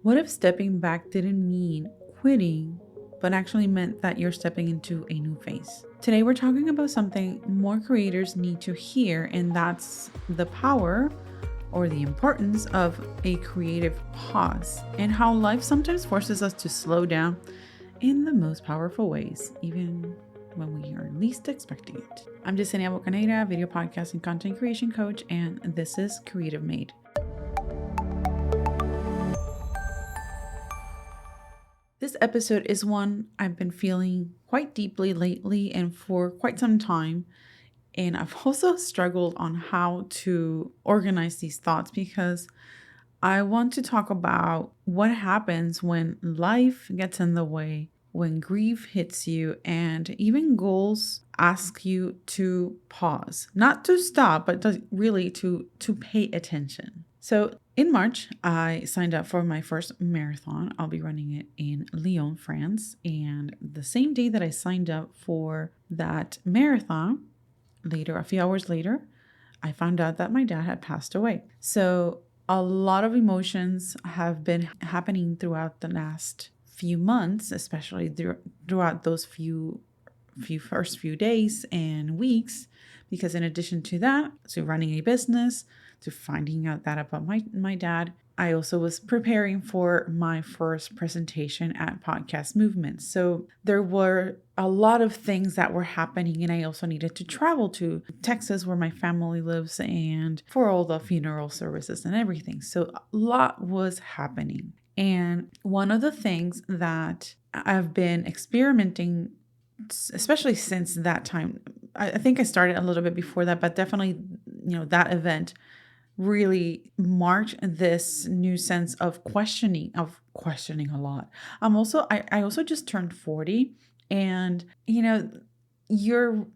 What if stepping back didn't mean quitting, but actually meant that you're stepping into a new phase? Today, we're talking about something more creators need to hear, and that's the power or the importance of a creative pause and how life sometimes forces us to slow down in the most powerful ways, even when we are least expecting it. I'm Yesenia, video podcast and content creation coach, and this is Creative Made. This episode is one I've been feeling quite deeply lately and for quite some time. And I've also struggled on how to organize these thoughts because I want to talk about what happens when life gets in the way, when grief hits you, and even goals ask you to pause, not to stop, but really to pay attention. So in March, I signed up for my first marathon. I'll be running it in Lyon, France. And the same day that I signed up for that marathon, a few hours later, I found out that my dad had passed away. So a lot of emotions have been happening throughout the last few months, especially throughout those first few days and weeks, because in addition to that, to running a business, to finding out that about my dad, I also was preparing for my first presentation at Podcast Movement. So there were a lot of things that were happening, and I also needed to travel to Texas where my family lives and for all the funeral services and everything. So a lot was happening. And one of the things that I've been experimenting, especially since that time, I think I started a little bit before that, but definitely, that event really marked this new sense of questioning a lot. I also just turned 40, and you're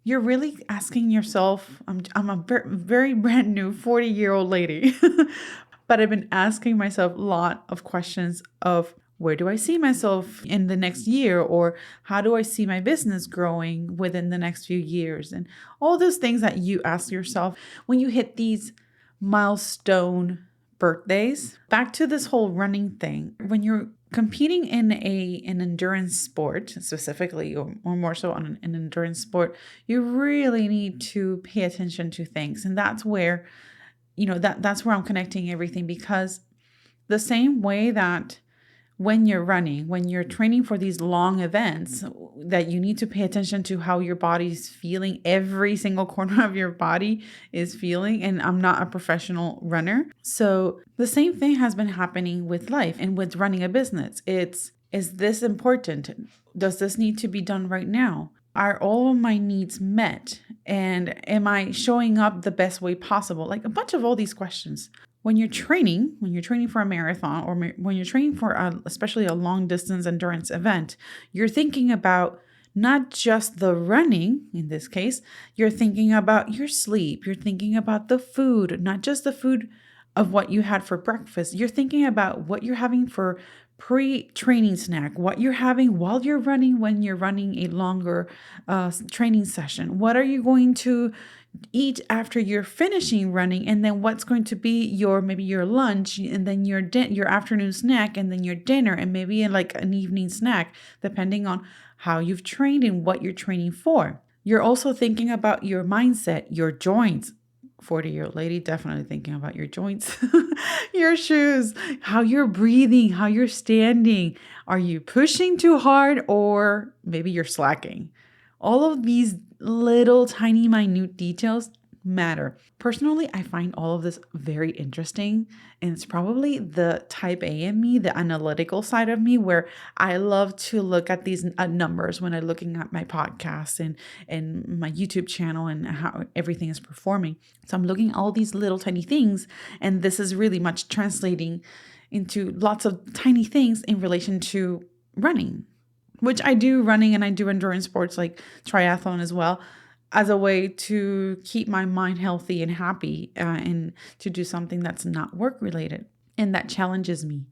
really asking yourself, I'm a very brand new 40-year-old lady, but I've been asking myself a lot of questions of where do I see myself in the next year, or how do I see my business growing within the next few years, and all those things that you ask yourself when you hit these milestone birthdays. Back to this whole running thing. When you're competing in an endurance sport, specifically, or more so on an endurance sport, you really need to pay attention to things. And that's where, that's where I'm connecting everything, because the same way that when you're training for these long events, that you need to pay attention to how your body's feeling, every single corner of your body is feeling. And I'm not a professional runner. So the same thing has been happening with life and with running a business. Is this important? Does this need to be done right now? Are all of my needs met? And am I showing up the best way possible? Like a bunch of all these questions. When you're training for a marathon, or when you're training for especially a long distance endurance event, you're thinking about not just the running. In this case, you're thinking about your sleep. You're thinking about the food, not just the food of what you had for breakfast. You're thinking about what you're having for pre-training snack, what you're having while you're running, when you're running a longer training session. What are you going to eat after you're finishing running, and then what's going to be maybe your lunch, and then your afternoon snack, and then your dinner, and maybe like an evening snack, depending on how you've trained and what you're training for. You're also thinking about your mindset, your joints. 40-year-old lady, definitely thinking about your joints, your shoes, how you're breathing, how you're standing. Are you pushing too hard, or maybe you're slacking? All of these little tiny minute details matter. Personally, I find all of this very interesting, and it's probably the type A in me, the analytical side of me, where I love to look at these numbers when I'm looking at my podcast and my YouTube channel and how everything is performing. So I'm looking at all these little tiny things, and this is really much translating into lots of tiny things in relation to running, which I do running, and I do endurance sports like triathlon as well, as a way to keep my mind healthy and happy, and to do something that's not work related and that challenges me.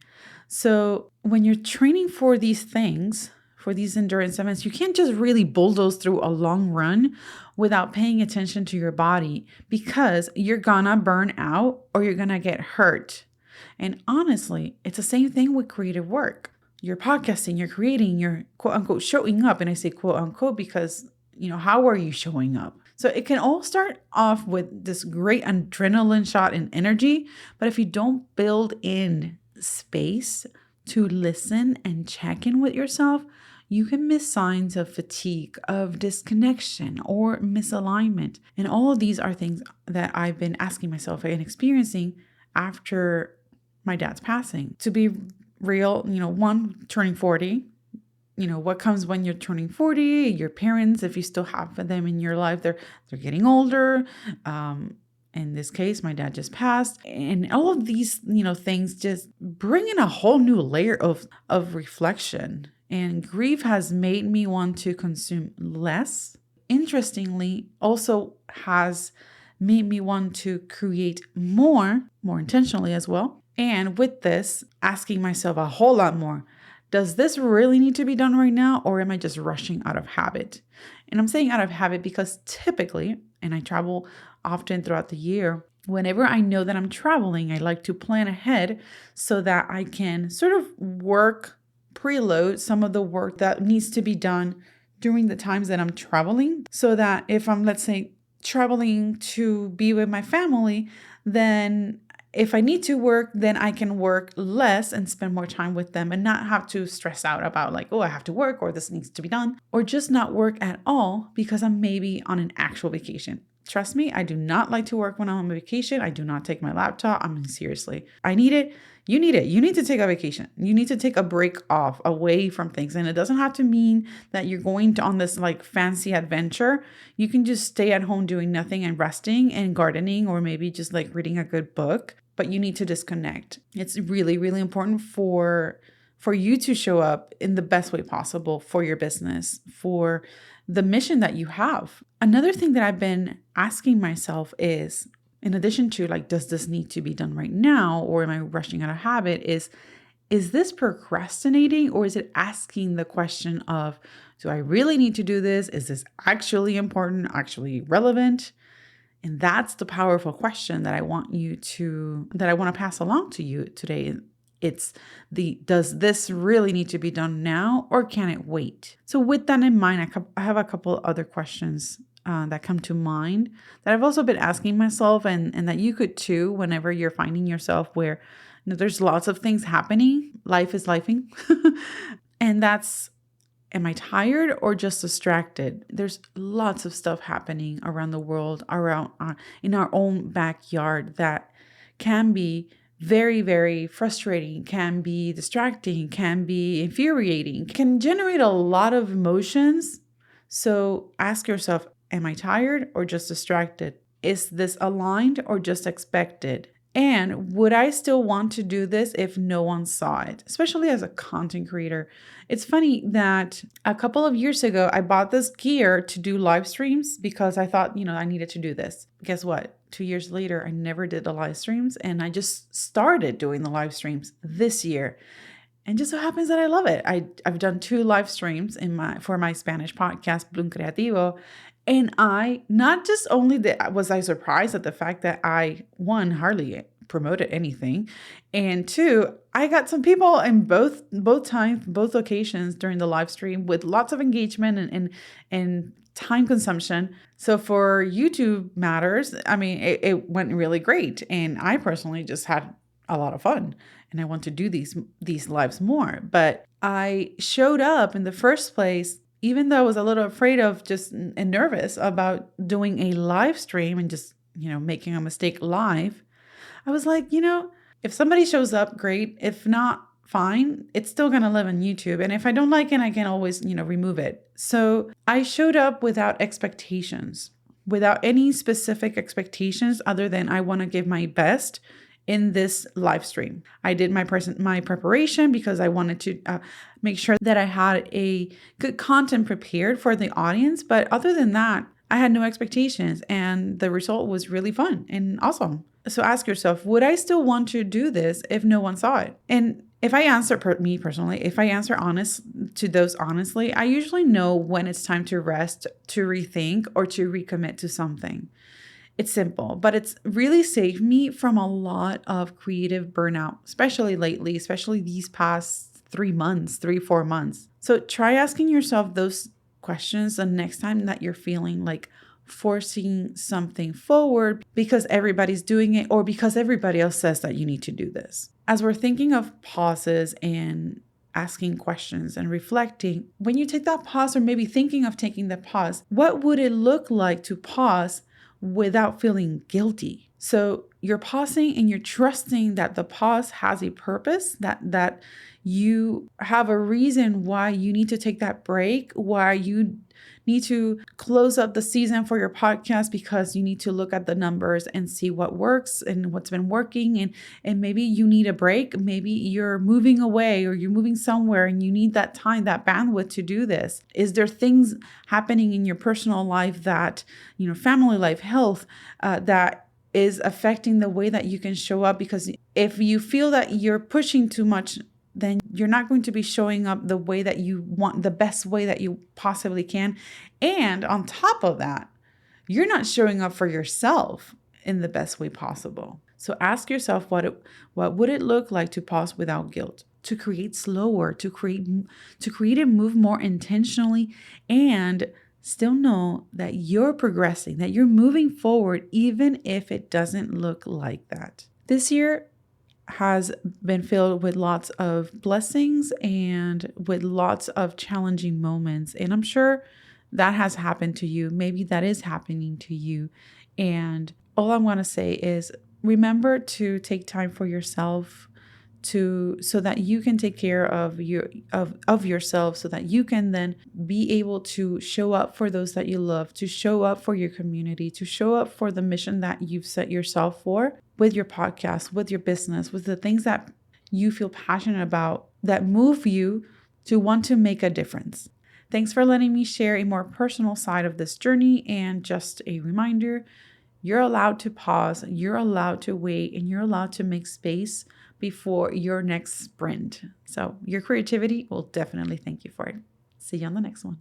So when you're training for these things, for these endurance events, you can't just really bulldoze through a long run without paying attention to your body, because you're gonna burn out or you're gonna get hurt. And honestly, it's the same thing with creative work. You're podcasting, you're creating, you're quote unquote showing up. And I say quote unquote because, how are you showing up? So it can all start off with this great adrenaline shot and energy. But if you don't build in space to listen and check in with yourself, you can miss signs of fatigue, of disconnection, or misalignment. And all of these are things that I've been asking myself and experiencing after my dad's passing. To be real, one, turning 40, what comes when you're turning 40, your parents, if you still have them in your life, they're getting older. In this case, my dad just passed. And all of these, things just bring in a whole new layer of reflection. And grief has made me want to consume less. Interestingly, also has made me want to create more intentionally as well. And with this, asking myself a whole lot more. Does this really need to be done right now, or am I just rushing out of habit? And I'm saying out of habit because typically, and I travel often throughout the year, whenever I know that I'm traveling, I like to plan ahead so that I can sort of preload some of the work that needs to be done during the times that I'm traveling, so that if I'm, let's say, traveling to be with my family, then if I need to work, then I can work less and spend more time with them and not have to stress out about like, oh, I have to work or this needs to be done, or just not work at all because I'm maybe on an actual vacation. Trust me, I do not like to work when I'm on vacation. I do not take my laptop. I mean, seriously, I need it. You need it. You need to take a vacation. You need to take a break off away from things. And it doesn't have to mean that you're going on this like fancy adventure. You can just stay at home doing nothing and resting and gardening, or maybe just like reading a good book, but you need to disconnect. It's really, really important for you to show up in the best way possible for your business, for the mission that you have. Another thing that I've been asking myself is, in addition to like, does this need to be done right now, or am I rushing out of habit, is this procrastinating, or is it asking the question of, do I really need to do this? Is this actually important, actually relevant? And that's the powerful question that I want to pass along to you today. It's does this really need to be done now, or can it wait? So with that in mind, I have a couple other questions that come to mind that I've also been asking myself, and that you could too, whenever you're finding yourself where there's lots of things happening. Life is lifing. And that's, am I tired or just distracted? There's lots of stuff happening around the world, around in our own backyard, that can be very, very frustrating, can be distracting, can be infuriating, can generate a lot of emotions. So ask yourself, am I tired or just distracted? Is this aligned or just expected? And would I still want to do this if no one saw it? Especially as a content creator. It's funny that a couple of years ago, I bought this gear to do live streams because I thought, I needed to do this. Guess what? 2 years later, I never did the live streams, and I just started doing the live streams this year. And just so happens that I love it. I've done 2 live streams for my Spanish podcast, Bloom Creativo. And I, not just only was I surprised at the fact that I, one, hardly promoted anything, and 2, I got some people in both times, both locations during the live stream with lots of engagement and time consumption. So for YouTube matters, I mean, it went really great. And I personally just had a lot of fun, and I want to do these lives more. But I showed up in the first place, even though I was a little afraid of and nervous about doing a live stream and just, making a mistake live. I was like, if somebody shows up, great. If not, fine. It's still going to live on YouTube. And if I don't like it, I can always, remove it. So I showed up without expectations, without any specific expectations other than I want to give my best in this live stream. I did my preparation because I wanted to make sure that I had a good content prepared for the audience. But other than that, I had no expectations, and the result was really fun and awesome. So ask yourself, would I still want to do this if no one saw it? And if I answer, me personally, if I answer honestly, I usually know when it's time to rest, to rethink, or to recommit to something. It's simple, but it's really saved me from a lot of creative burnout, especially lately, especially these past 3 months, 4 months. So try asking yourself those questions the next time that you're feeling like forcing something forward because everybody's doing it or because everybody else says that you need to do this. As we're thinking of pauses and asking questions and reflecting, when you take that pause or maybe thinking of taking the pause, what would it look like to pause without feeling guilty? So you're pausing and you're trusting that the pause has a purpose, that you have a reason why you need to take that break, why you need to close up the season for your podcast because you need to look at the numbers and see what works and what's been working. And maybe you need a break. Maybe you're moving away or you're moving somewhere and you need that time, that bandwidth to do this. Is there things happening in your personal life that, family life, health, that is affecting the way that you can show up? Because if you feel that you're pushing too much, then you're not going to be showing up the way that you want, the best way that you possibly can. And on top of that, you're not showing up for yourself in the best way possible. So ask yourself, what would it look like to pause without guilt, to create slower, to create and move more intentionally, and still know that you're progressing, that you're moving forward, even if it doesn't look like that. This year has been filled with lots of blessings and with lots of challenging moments. And I'm sure that has happened to you. Maybe that is happening to you. And all I want to say is remember to take time for yourself, so that you can take care of yourself, so that you can then be able to show up for those that you love, to show up for your community, to show up for the mission that you've set yourself for with your podcast, with your business, with the things that you feel passionate about that move you to want to make a difference. Thanks for letting me share a more personal side of this journey. And just a reminder, you're allowed to pause, you're allowed to wait, and you're allowed to make space before your next sprint. So your creativity will definitely thank you for it. See you on the next one.